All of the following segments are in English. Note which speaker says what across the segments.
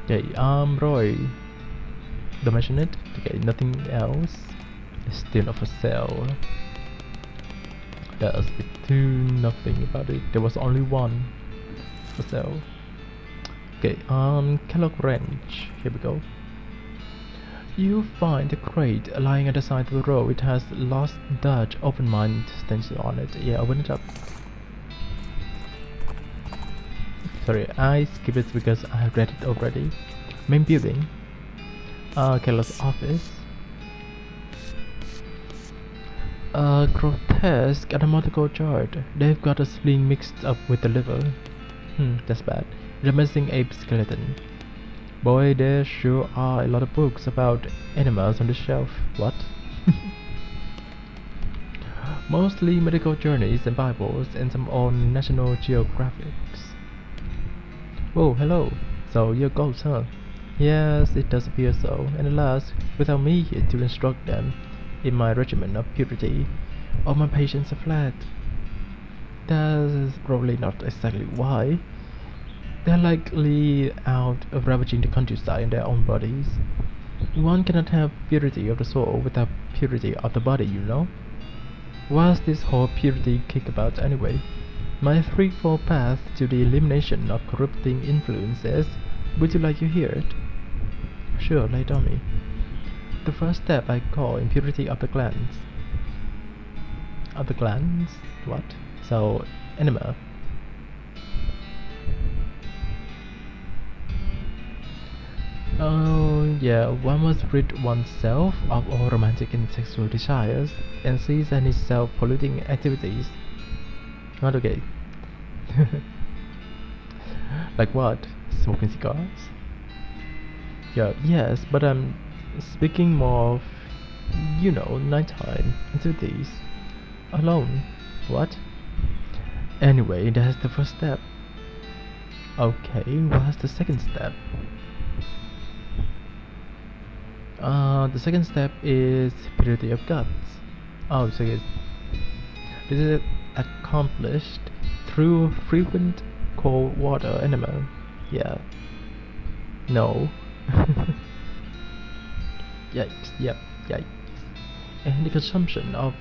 Speaker 1: Okay, Roy. Don't mention it. Okay, nothing else. Still not for sale. There's nothing about it. There was only one for sale. Okay, Kellogg Ranch. Here we go. You find a crate lying at the side of the road. It has Lost Dutch open mind stencil on it. Yeah, open it up. Sorry, I skipped it because I read it already. Main building. Kellogg's office. Grotesque anatomical chart. They've got a spleen mixed up with the liver. That's bad. The missing ape skeleton. Boy, there sure are a lot of books about animals on the shelf. What? Mostly medical journeys and Bibles and some old National Geographics. Oh, hello. So you're ghosts, huh? Yes, it does appear so. And alas, without me here to instruct them in my regimen of purity, all my patients are fled. That's probably not exactly why. They're likely out of ravaging the countryside in their own bodies. One cannot have purity of the soul without purity of the body, you know. What's this whole purity kick about anyway? My threefold path to the elimination of corrupting influences. Would you like to hear it? Sure, lay it on me. The first step I call impurity of the glands. Of the glands? What? So, enema. Oh, yeah, one must rid oneself of all romantic and sexual desires and cease any self-polluting activities. Not okay. Like what? Smoking cigars? Yeah, yes, but I'm speaking more of, you know, nighttime activities. Alone. What? Anyway, that's the first step. Okay, what's the second step? The second step is purity of guts. Oh, so yes. This is accomplished through frequent cold water enema. Yeah. No. Yikes, yep, yikes. And the consumption of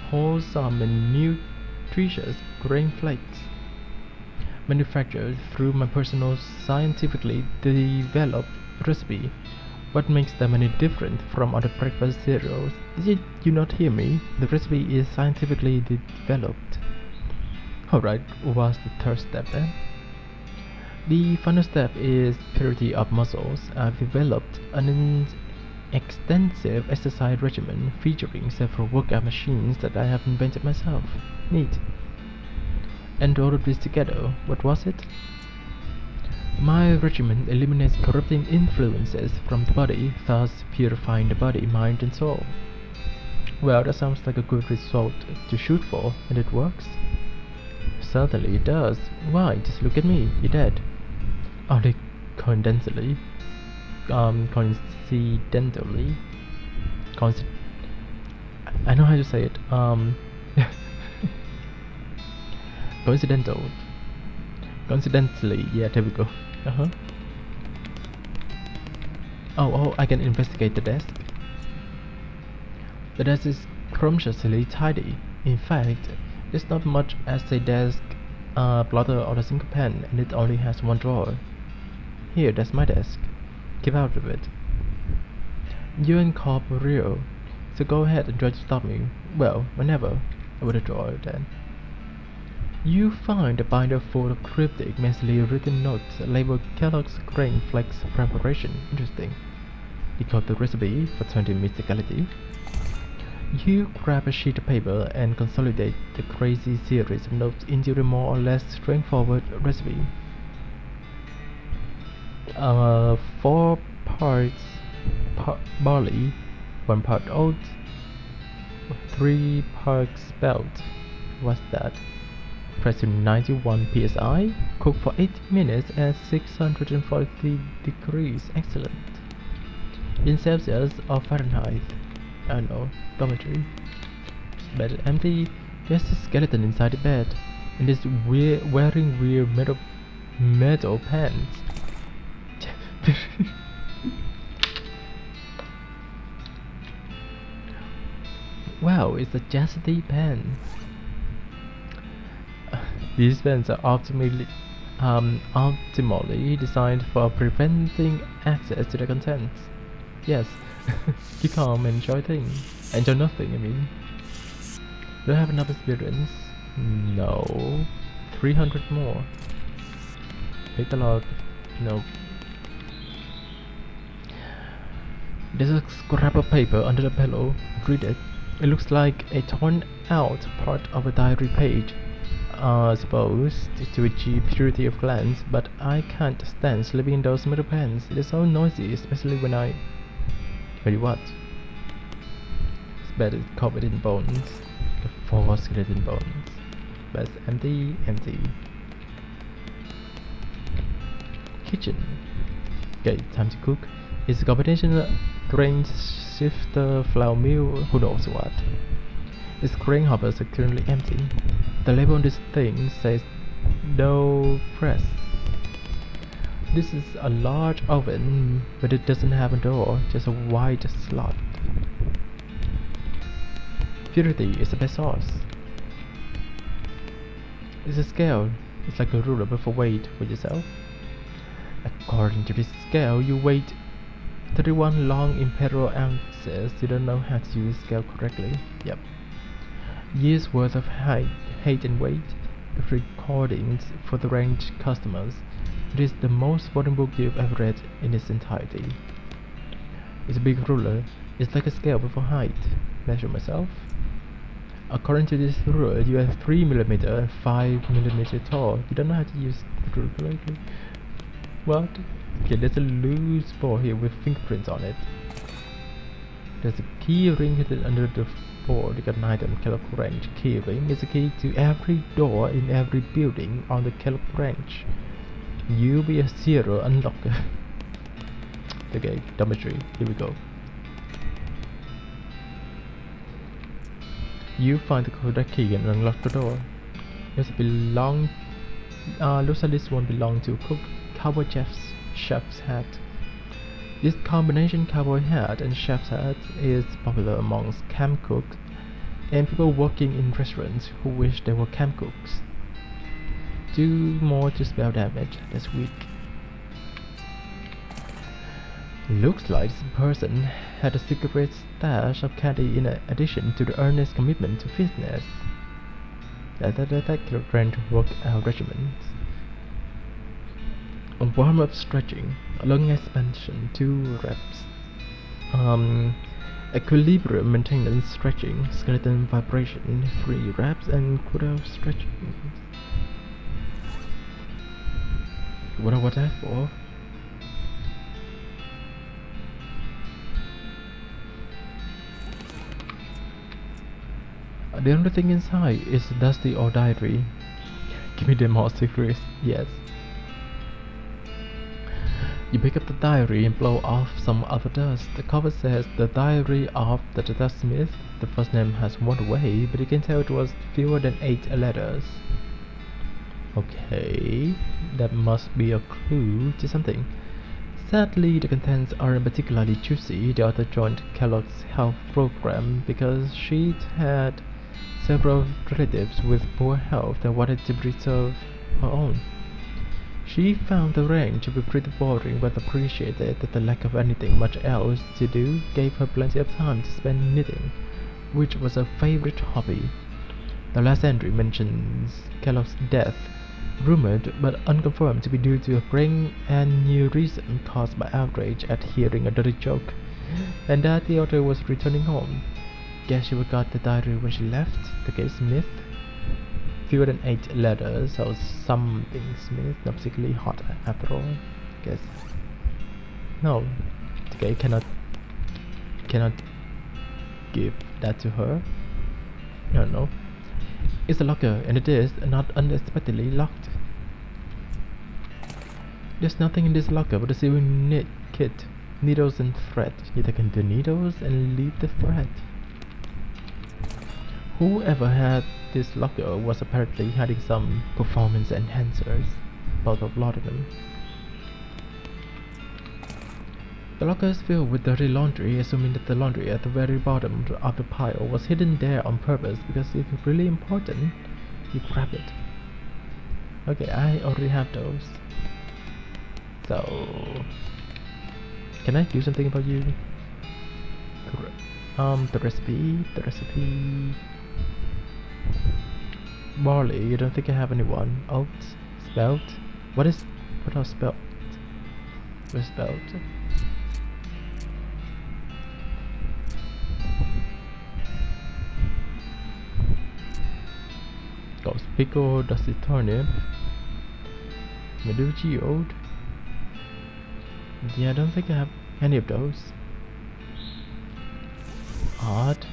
Speaker 1: wholesome and nutritious grain flakes manufactured through my personal scientifically developed recipe. What makes them any different from other breakfast cereals? Did you not hear me? The recipe is scientifically developed. Alright, what's the third step then? The final step is purity of muscles. I've developed an extensive exercise regimen featuring several workout machines that I have invented myself. Neat. And all of this together, what was it? My regimen eliminates corrupting influences from the body, thus purifying the body, mind and soul. Well, that sounds like a good result to shoot for, and it works? Certainly it does. Why, just look at me, you're dead. Only coincidentally. Coincidentally. I know how to say it. Coincidentally, yeah, there we go. Oh, I can investigate the desk. The desk is scrumptiously tidy. In fact, it's not much as a desk, blotter or a single pen, and it only has one drawer. Here, that's my desk. Keep out of it. You're incorporeal, so go ahead and try to stop me. Well, whenever. I would draw it then. You find a binder full of cryptic, messily written notes labeled Kellogg's Grain Flakes Preparation. Interesting. You got the recipe for 20 mysticality. You grab a sheet of paper and consolidate the crazy series of notes into a more or less straightforward recipe. 4 parts barley, 1 part oats, 3 parts spelt. What's that? Press to 91 psi. Cook for 80 minutes at 640 degrees. Excellent. In Celsius or Fahrenheit? I don't know. Dormitory. Bed is empty. There's a skeleton inside the bed, and it's wearing weird metal pants. Wow, it's a chastity pen. These pens are optimally designed for preventing access to the contents. Yes, keep calm and enjoy things. Enjoy nothing, I mean. Do I have enough experience? No. 300 more. Take a lot. No. There's a scrap of paper under the pillow. Read it. It looks like a torn out part of a diary page. Supposed to achieve purity of glance, but I can't stand sleeping in those metal pens. It is so noisy, especially when I... Wait, what? It's better covered in bones. The 4 skeleton bones. But it's empty, empty. Kitchen. Okay, time to cook. It's a combination of grain shifter, flour mill, who knows what. Its grain hoppers are currently empty. The label on this thing says no press. This is a large oven, but it doesn't have a door, just a wide slot. Purity is the best sauce. It's a scale. It's like a ruler but for weight for yourself. According to this scale, you weigh 31 long imperial ounces. You don't know how to use scale correctly. Yep. Years worth of height and weight recordings for the range customers. It is the most boring book you've ever read in its entirety. It's a big ruler. It's like a scale but for height. Measure myself. According to this ruler, you are 3mm and 5mm tall. You don't know how to use the ruler correctly. What? Okay, there's a loose ball here with fingerprints on it. There's a key ring hidden under the board. You got an item, Kellogg Ranch. Key ring is a key to every door in every building on the Kellogg Ranch. You be a zero unlocker. Okay, dormitory. Here we go. You find the correct key and unlock the door. Looks like this one belong to cook. Cowboy chef's hat. This combination cowboy hat and chef's hat is popular amongst camp cooks and people working in restaurants who wish they were camp cooks. 2 more to spell damage. That's weak. Looks like this person had a secret stash of candy in addition to the earnest commitment to fitness. That grand workout regimen. A warm-up stretching, a long expansion, 2 reps. Equilibrium maintenance stretching, skeleton vibration, 3 reps, and cool stretching. What are that for? The only thing inside is dusty or diary. Give me the more secrets, yes. You pick up the diary and blow off some other dust. The cover says the diary of the dustsmith. The first name has worn away, but you can tell it was fewer than 8 letters. Okay, that must be a clue to something. Sadly, the contents aren't particularly juicy. The author joined Kellogg's health program because she'd had several relatives with poor health and wanted to preserve her own. She found the range to be pretty boring, but appreciated that the lack of anything much else to do gave her plenty of time to spend knitting, which was her favorite hobby. The last entry mentions Kellogg's death, rumored but unconfirmed to be due to a brain aneurysm caused by outrage at hearing a dirty joke, and that the author was returning home. Guess she forgot the diary when she left. The case myth. Fewer than 8 letters, so something Smith, not particularly hot after all. Guess. No. Okay, cannot give that to her. I don't know. It's a locker, and it is not unexpectedly locked. There's nothing in this locker but a sewing knit kit, needles and thread. You take the needles and leave the thread. Whoever had this locker was apparently hiding some performance enhancers, both of laudanum. The locker is filled with dirty laundry, assuming that the laundry at the very bottom of the pile was hidden there on purpose, because if it's really important, you grab it. Okay, I already have those. So, can I do something about you? The recipe. Barley, you don't think I have anyone. Oats, spelt. What are spelt? What's spelt? Ghost pickle, dusty turnip, meduchi oat. Yeah, I don't think I have any of those. Odd.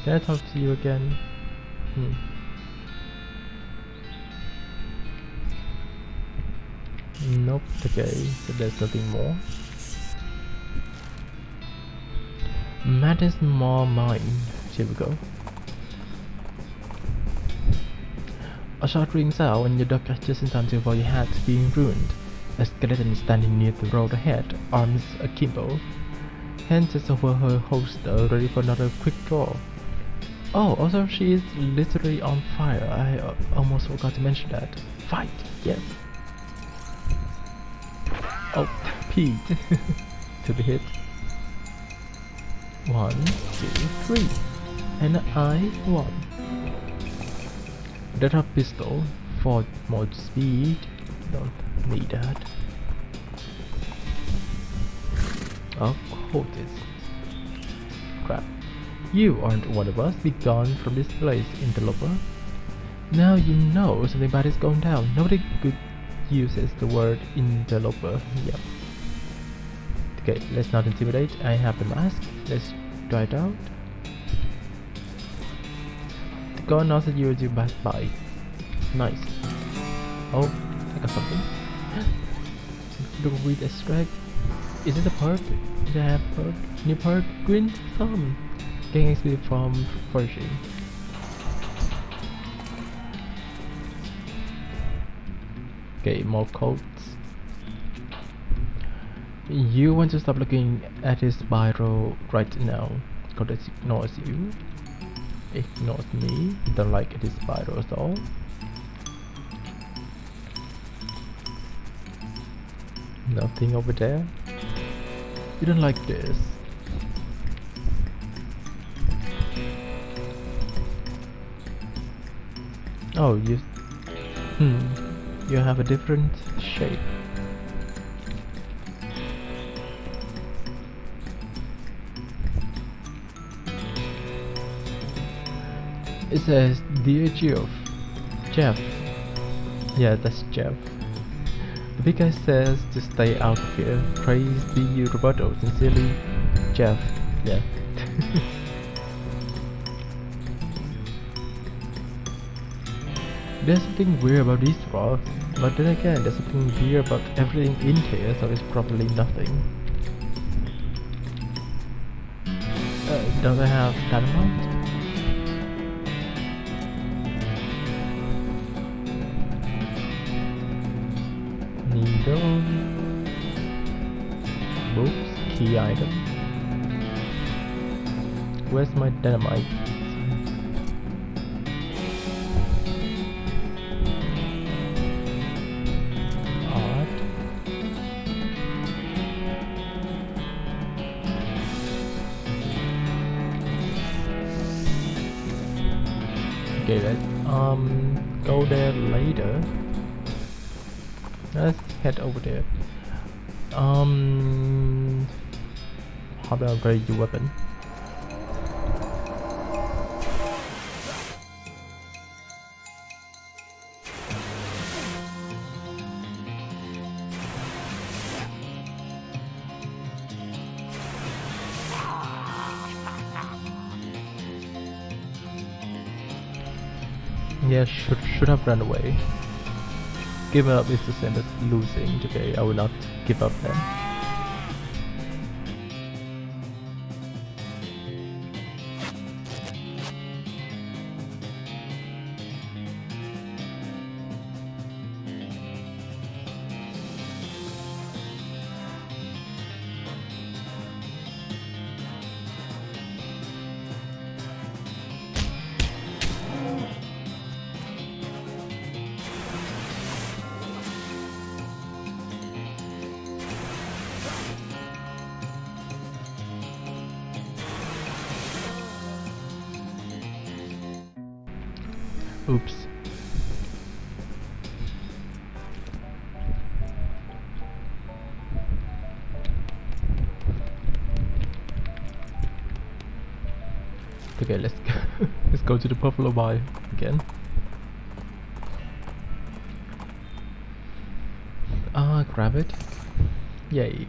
Speaker 1: Can I talk to you again? Nope, okay, so there's nothing more. Madness more mine. Here we go. A shot rings out and your dog catches in time before your hat being ruined. A skeleton is standing near the road ahead, arms akimbo. Hands is over her holster, ready for another quick draw. Oh, also she is literally on fire. I almost forgot to mention that. Fight, yes. Oh, Pete. To be hit. 1, 2, 3. And I won. That up pistol for more speed. Don't need that. Of course it's crap. You aren't one of us. Be gone from this place, interloper. Now you know something bad is going down. Nobody good uses the word interloper. Yep. Okay, let's not intimidate. I have the mask. Let's try it out. The gun knows that you will do bad bite. Nice. Oh, I got something. Look with a strike. Is it a perk? Did I have perk? New perk? Green thumb. Getting XP from foraging. Okay, more coats. You want to stop looking at his spiral right now, because it ignores you. Ignores me. Don't like his spiral at all. Nothing over there. You don't like this. Oh, you have a different shape. It says, Dear Jeff. Yeah, that's Jeff. The big guy says to stay out of here. Praise be you, Roberto. Sincerely, Jeff. Yeah. There's something weird about these rocks, but then again, there's something weird about everything in here, so it's probably nothing. Does I have dynamite? Needle. Books, key item. Where's my dynamite? Okay, let's go there later. Let's head over there. How about I upgrade your weapon? Yeah, should have run away. Giving up is the same as losing. Okay, I will not give up then. Oops. Okay, let's go. Let's go to the buffalo bar again. Grab it. Yay.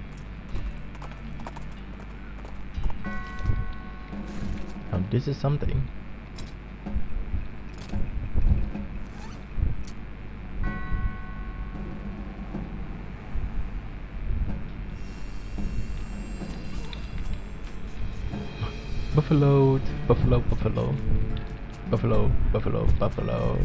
Speaker 1: Now this is something. Buffalo, buffalo, buffalo. Buffalo, buffalo, buffalo.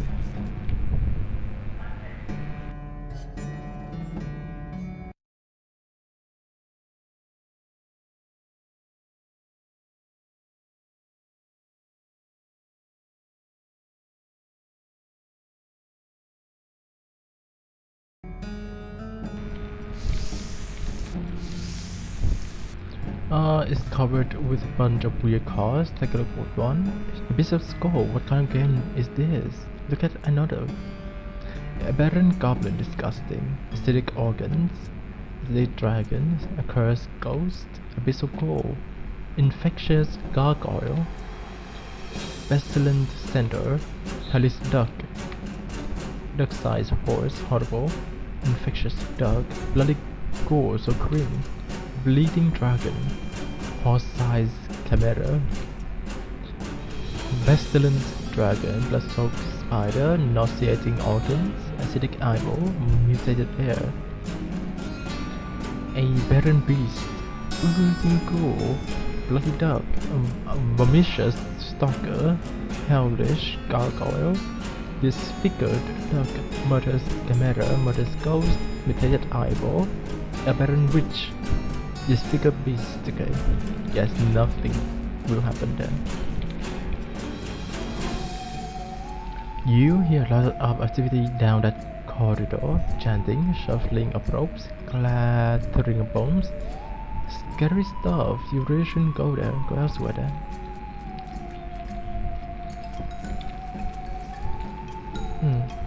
Speaker 1: It's covered with a bunch of weird cars. Take a look at one. A piece of skull. What kind of game is this? Look at another. A barren goblin, disgusting. Acidic organs. The dragons. A cursed ghost. A piece of gold. Infectious gargoyle. Pestilent center. Hellish duck. Duck-sized horse. Horrible. Infectious duck. Bloody gore, so green. Bleeding dragon. Horse-sized chimera. Pestilent dragon. Blood-soaked spider. Nauseating organs. Acidic eyeball. Mutated bear. A barren beast. Oozing gore. Bloody duck. Voracious stalker. Hellish gargoyle. Disfigured duck. Murderous chimera. Murderous ghost. Mutated eyeball. A barren witch. Disfigured beast. Okay. Yes, nothing will happen then. You hear a lot of activity down that corridor. Chanting, shuffling of ropes, clattering of bones. Scary stuff. You really shouldn't go there. Go elsewhere then.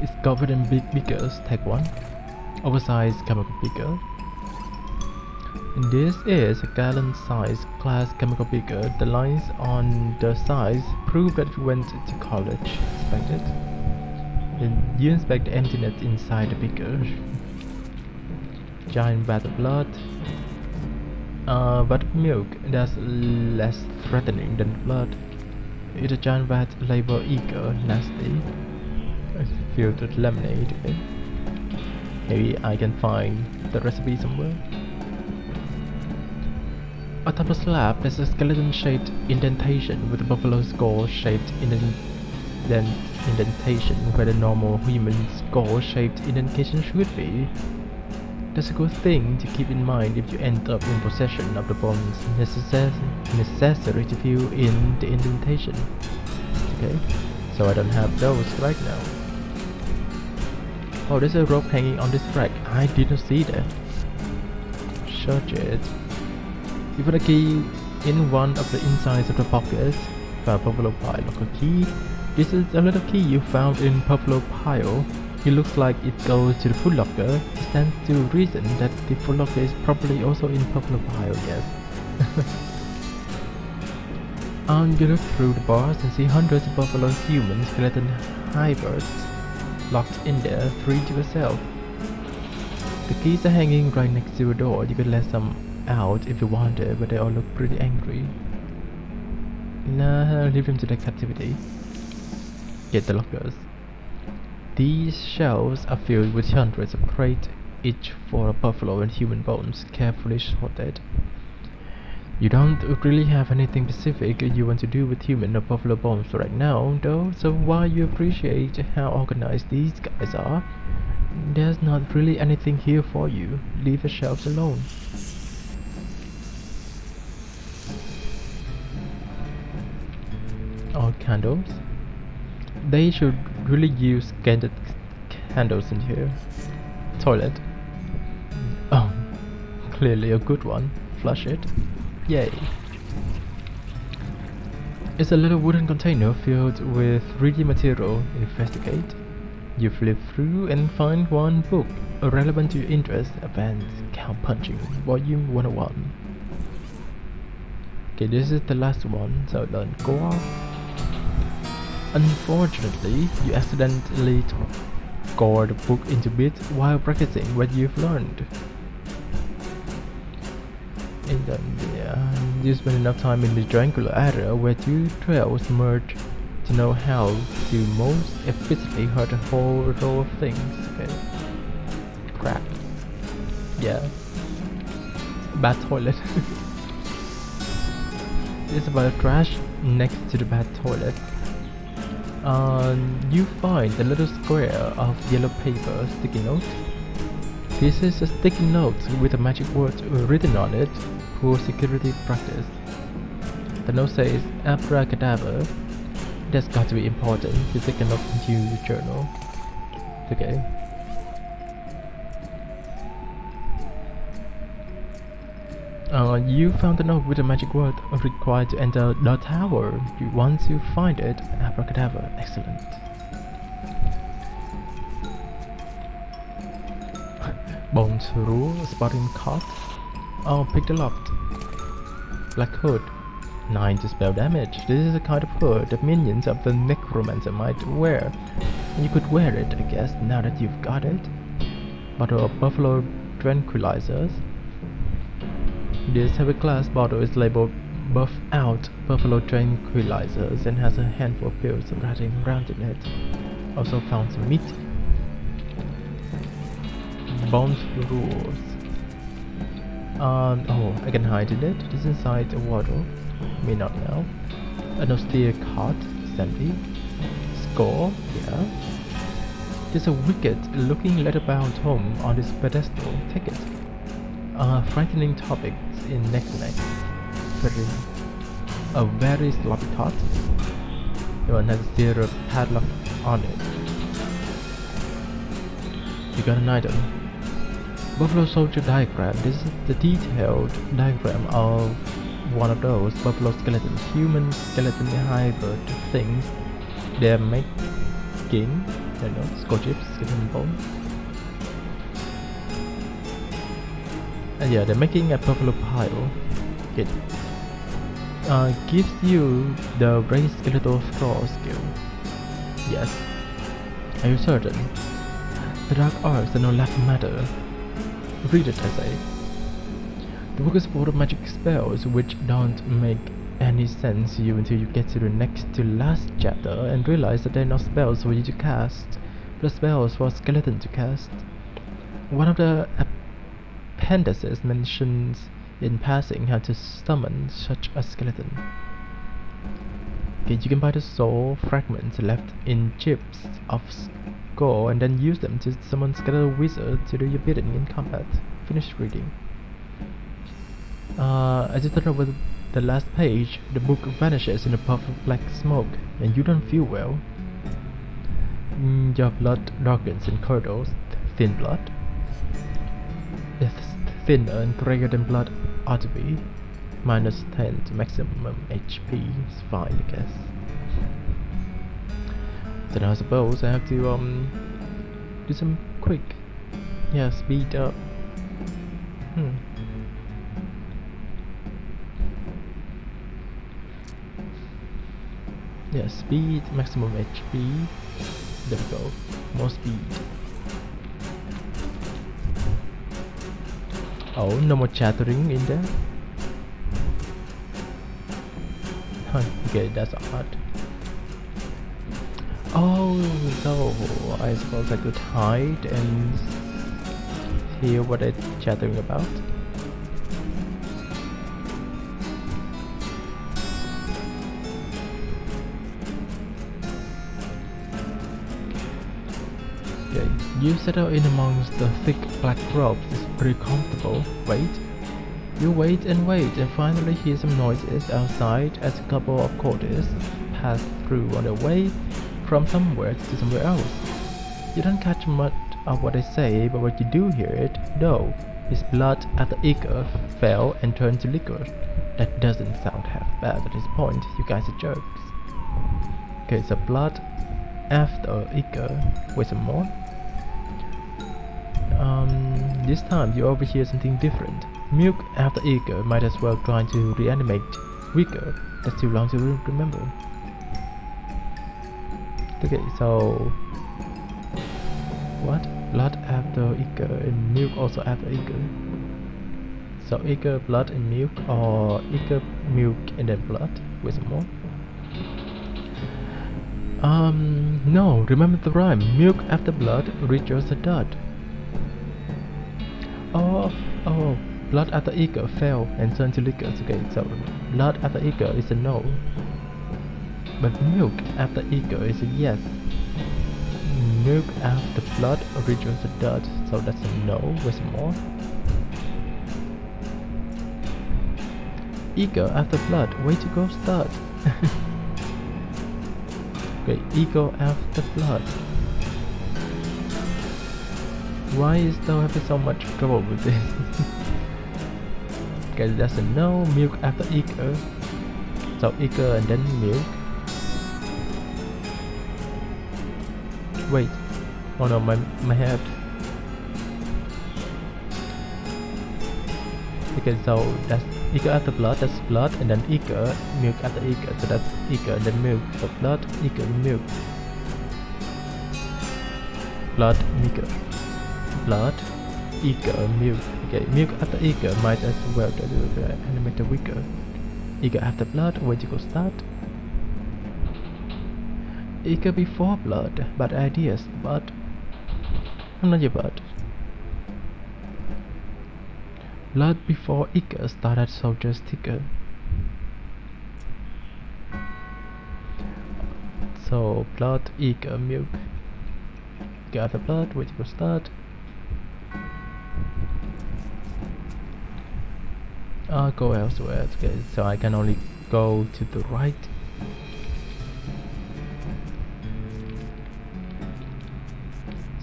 Speaker 1: It's covered in big beakers. Take one. Oversized chemical beaker. This is a gallon-sized glass chemical beaker. The lines on the sides prove that you went to college. Inspect it. Then you inspect the emptiness inside the beaker. Giant vat of blood. Vat of milk. That's less threatening than blood. It's a giant vat labeled eager. Nasty. It's filled with lemonade. Okay. Maybe I can find the recipe somewhere. Atop the slab, there's a skeleton-shaped indentation with a buffalo skull-shaped indentation where the normal human skull-shaped indentation should be. That's a good thing to keep in mind if you end up in possession of the bones necessary to fill in the indentation. Okay, so I don't have those right now. Oh, there's a rope hanging on this rack. I didn't see that. Search it. You put a key in one of the insides of the pockets. Found buffalo pile locker key. This is a little key you found in buffalo pile. It looks like it goes to the food locker. It stands to reason that the food locker is probably also in buffalo pile, yes. You look through the bars and see hundreds of buffalo human skeleton hybrids locked in there, free to yourself. The keys are hanging right next to the door. You could let some out if you wanted, but they all look pretty angry. Nah, leave them to their captivity. Get the lockers. These shelves are filled with hundreds of crates, each for a buffalo and human bones, carefully sorted. You don't really have anything specific you want to do with human or buffalo bones right now, though, so while you appreciate how organized these guys are, there's not really anything here for you. Leave the shelves alone. All candles. They should really use scented candles in here. Toilet. Oh, clearly a good one. Flush it. Yay. It's a little wooden container filled with reading material. Investigate. You flip through and find one book relevant to your interest. Advanced Cow Punching, Volume 101. Okay, this is the last one, so don't go off. Unfortunately, you accidentally tore the book into bits while practicing what you've learned. And then, you spend enough time in the triangular area where two trails merge to know how to most efficiently hurt a whole row of things. Okay. Crap. Yeah. Bad toilet. It's about trash next to the bad toilet. You find a little square of yellow paper sticky note. This is a sticky note with a magic word written on it for security practice. The note says abracadabra. That's got to be important to take a note into your journal. Okay. You found a note with a magic word required to enter the tower. Once you find it, abracadabra. Excellent. Bones rule, spotting caught. Oh, pick the locked. Black hood. 9 to spell damage. This is a kind of hood that minions of the necromancer might wear. You could wear it, I guess, now that you've got it. Bottle of buffalo tranquilizers. This heavy glass bottle is labeled Buff Out Buffalo Tranquilizers and has a handful of pills rattling around in it. Also found some meat. Bones rules. Oh, I can hide in it. It is inside a wardrobe. May not now. An austere cot, Sandy. Score, yeah. There's a wicked-looking leather-bound home on this pedestal. Take it. Frightening topics in next. A very sloppy cot. The one has a zero padlock on it. You got an item. Buffalo soldier diagram. This is the detailed diagram of one of those buffalo skeletons, human skeleton hybrid things. They're making, skull chips, skeleton bones. And yeah, they're making a buffalo pile. It gives you the raised skeletal throw skill. Yes. Are you certain? The dark arts are no laughing matter. Read it, I say. The book is full of magic spells which don't make any sense to you until you get to the next to last chapter and realize that they're not spells for you to cast, but spells for a skeleton to cast. One of the appendices mentions in passing how to summon such a skeleton. Okay, you can buy the soul fragments left in chips of skull and then use them to summon skeletal wizard to do your bidding in combat. Finish reading. As you turn over the last page, the book vanishes in a puff of black smoke, and you don't feel well. Your blood darkens and curdles. Thin blood. It's thinner and grayer than blood ought to be. Minus 10 to maximum HP. It's fine, I guess. Then I suppose I have to do some quick, speed up. Yeah, speed, maximum HP. There we go. More speed. Oh, no more chattering in there. Okay, that's odd. Oh, so I suppose I could hide and hear what they're chattering about. Okay, you settle in amongst the thick black robes. It's pretty comfortable. Wait. You wait and finally hear some noises outside as a couple of courtiers pass through on their way from somewhere to somewhere else. You don't catch much of what they say, but what you do hear it, though, is blood after ichor fell and turned to liquor. That doesn't sound half bad at this point. You guys are jerks. Okay, so blood after eager. Wait some more. This time you overhear something different. Milk after eager might as well try to reanimate weaker. That's too long to remember. Okay, so what? Blood after eager and milk also after eager. So eager, blood and milk, or eager, milk and then blood. Wait some more. No, remember the rhyme. Milk after blood reaches the dud. Oh, blood after eager fell and turned to liquor. Okay, so blood after eager is a no. But milk after eager is a yes. Milk after blood reaches the dud. So that's a no. With more. Eager after blood. Way to go, start. Okay, eager after blood. Why is Though having so much trouble with this? Okay, that's a no. Milk after eager. So eager and then milk. Wait. Oh no, my head. Okay, so that's eager after blood, that's blood, and then eager, milk after eager, so that's eager and then milk. So blood, eager, milk. Blood, eager. Blood, eager, milk. Okay, milk after eager might as well animate the weaker. Eager after blood, way to go start. Eager before blood, bad ideas, but I'm not your bud. Blood before eager started soldiers ticker. So blood, eager, milk. Got the blood, way to go start. I'll go elsewhere. Okay, so I can only go to the right.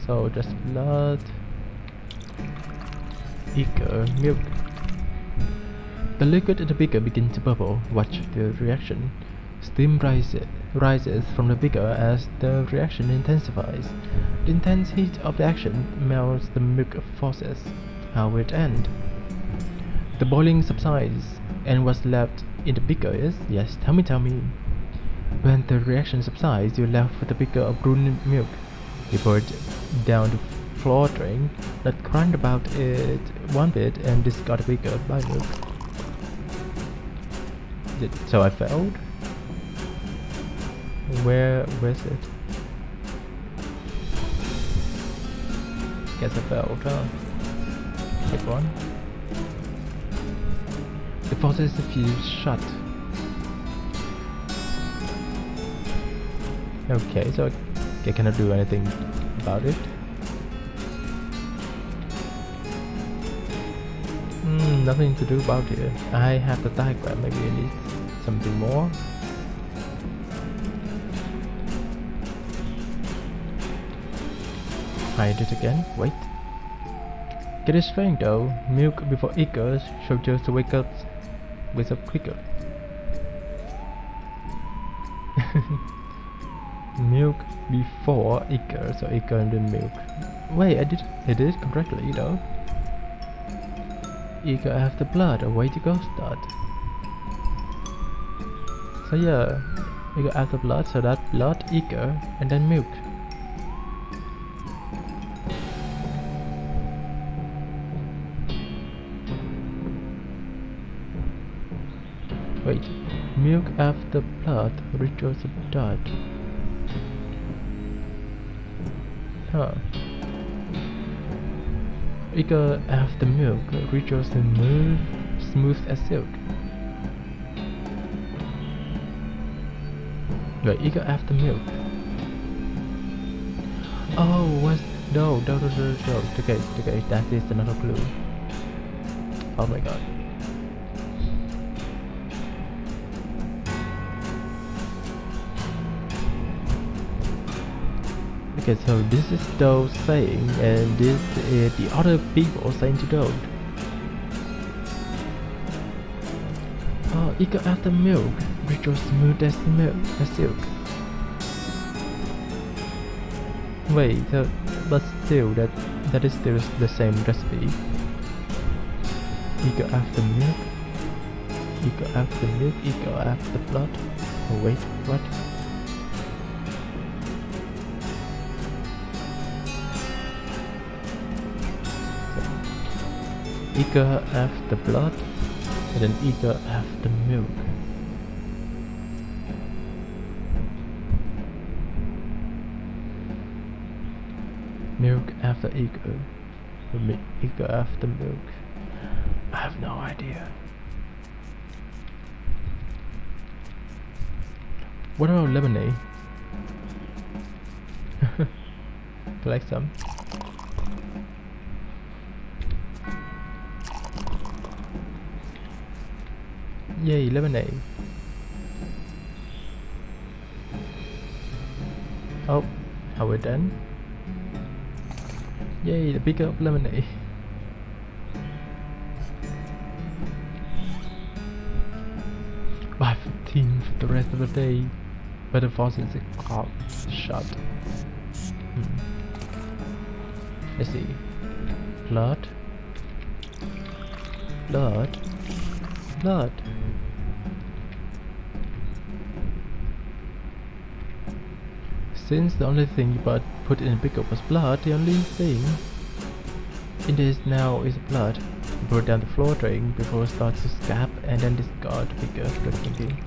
Speaker 1: So just blood, eager, milk. The liquid in the beaker begins to bubble. Watch the reaction. Steam rises from the beaker as the reaction intensifies. The intense heat of the action melts the milk forces. How will it end? The boiling subsides, and what's left in the beaker is, yes, tell me. When the reaction subsides, you're left with a beaker of brewed milk. You pour it down the floor drain, not grind about it one bit, and discard the beaker by milk. So I failed? Where's it? Guess I failed, huh? Pick one. The faucet is fused shut. Okay, so I cannot do anything about it. Nothing to do about it. I have the diagram, maybe I need something more. Hide it again, wait. Get it strange though, milk before eagers should just wake up quicker. Milk before eager, so eager and then milk. Wait, I did it correctly though. Eager after blood, a way to go start. So yeah, eager after blood, so that blood, eager, and then milk. Wait, milk after blood, rituals of blood. Huh. Eager after milk, rituals smooth as silk. Wait, eager after milk. Oh, what's no. Okay, that is another clue. Oh my god. Okay, so this is Doe saying, and this is the other people saying to Doe. Oh, eager after milk, ritual smooth as milk, as silk. Wait, but still, that is still the same recipe. Eager after milk, eager after milk, eager after blood. Oh wait, what? Eager after blood, and then eager after milk. Milk after eager, eager after milk. I have no idea. What about lemonade? Collect some. Yay, lemonade. Oh, are we done? Yay, the beaker of lemonade. By 15 for the rest of the day. But the faucet is shut. Let's see. Blood. Blood. Blood. Since the only thing you put in the beaker was blood, the only thing in this now is blood. You put it down the floor drain before it starts to scab and then discard the beaker for drinking.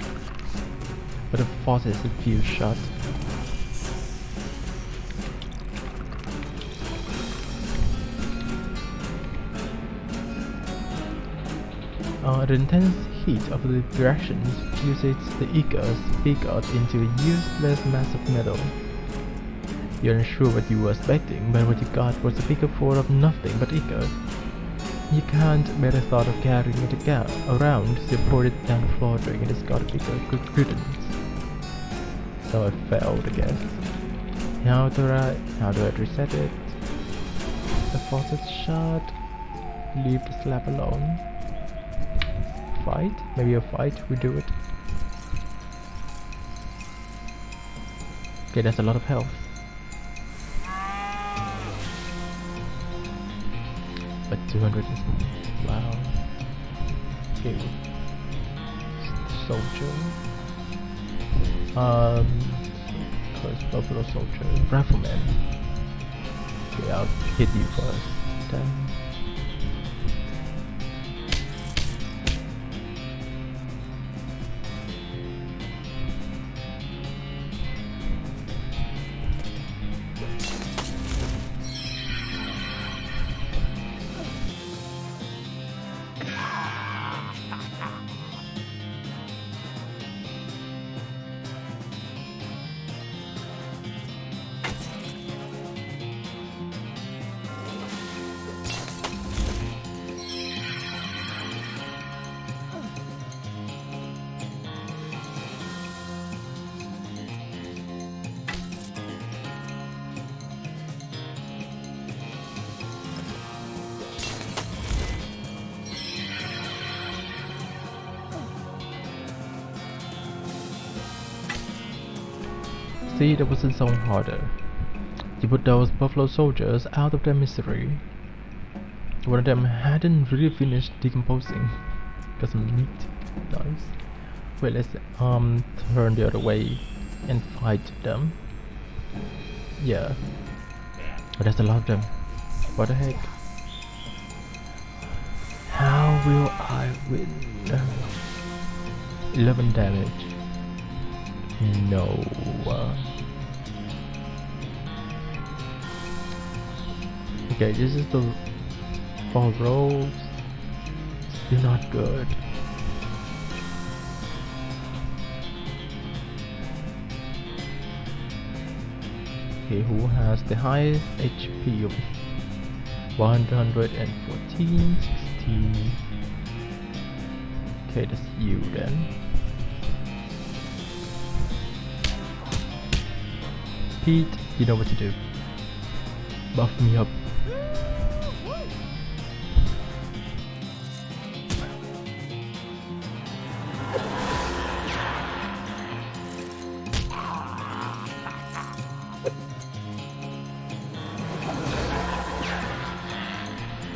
Speaker 1: But the faucet is fused shut. The intense heat of the reactions fuses the eagers into a useless mass of metal. You're unsure what you were expecting, but what you got was a beaker full of nothing but eager. You can't bear the thought of carrying it around, so you poured it down the floor drain and discard the beaker. Good riddance. So I failed, I guess. How do I reset it? The faucet's shut. Leave the slab alone. Fight? Maybe a fight, we do it. Okay, that's a lot of health. But 200 is... wow. Okay. Soldier. First Buffalo Soldier. Rifleman. Okay, I'll hit you first. Then. See, that wasn't so harder. You put those buffalo soldiers out of their misery. One of them hadn't really finished decomposing. Got some meat. Nice. Wait, let's turn the other way and fight them. Yeah. Oh, there's a lot of them. What the heck? How will I win? 11 damage. No. Okay, this is the 4 rolls. Still not good. Okay, who has the highest HP of 114, 16. Okay, that's you then. Pete, you know what to do. Buff me up.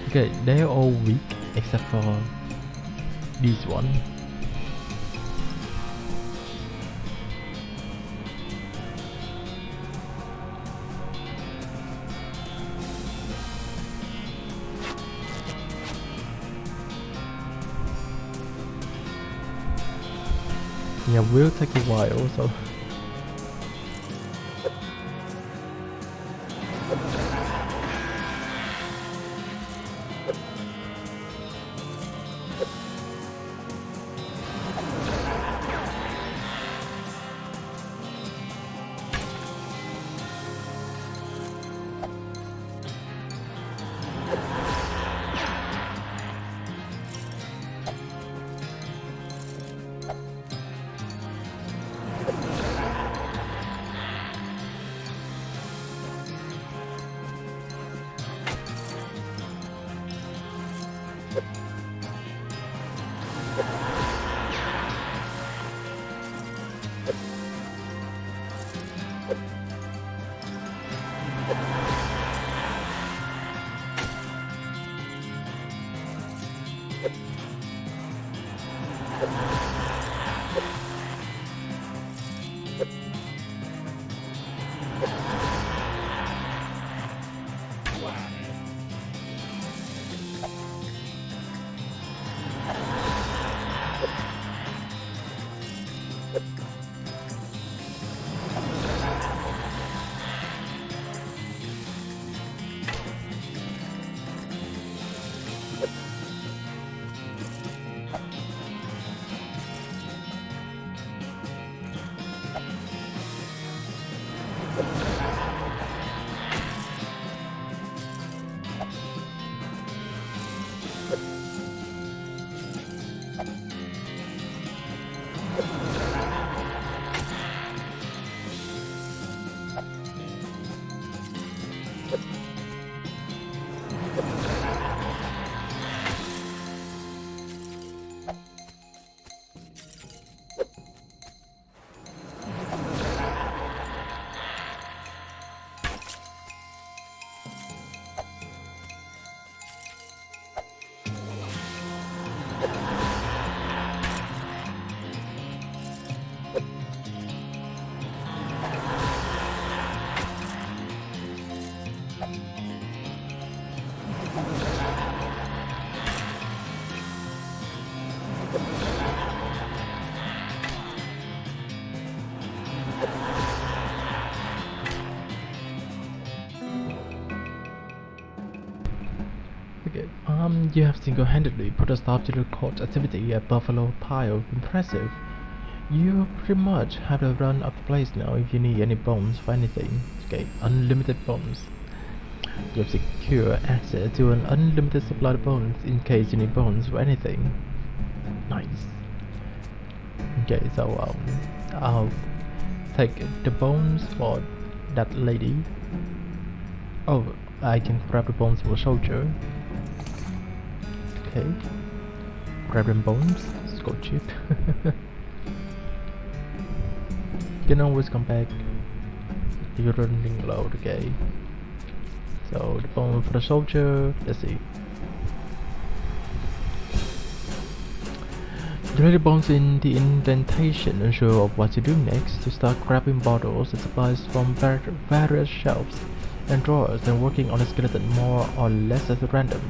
Speaker 1: Okay, they're all weak except for this one. Yeah, will take a while, so okay. You have single-handedly put a stop to the cult activity at Buffalo Pile. Impressive. You pretty much have the run of the place now if you need any bombs for anything. Okay, unlimited bombs. You have secure access to an unlimited supply of bombs in case you need bombs for anything. Nice. Okay, so I'll take the bombs for that lady. Oh, I can grab the bombs for a soldier. Okay. Grab them bombs. Let's go cheap. You can always come back if you're running low, okay. So the bomb for the soldier, let's see. Delay the bombs in the indentation, unsure of what to do next. To start grabbing bottles and supplies from various shelves and drawers and working on a skeleton more or less at random.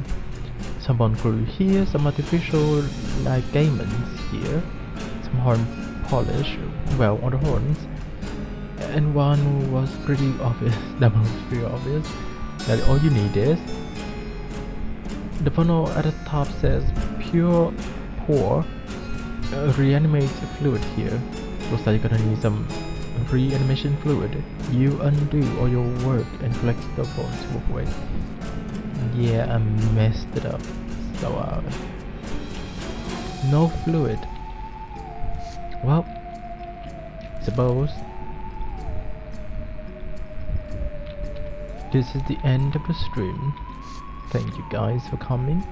Speaker 1: Some bone glue here, some artificial ligaments here, some horn polish, well, on the horns, and one was pretty obvious. That one was pretty obvious. That all you need is the funnel at the top says pure pour reanimate fluid here. Looks like you're gonna need some reanimation fluid. You undo all your work and collect the bones to walk away. Yeah, I messed it up. So no fluid. Well, suppose this is the end of the stream. Thank you guys for coming.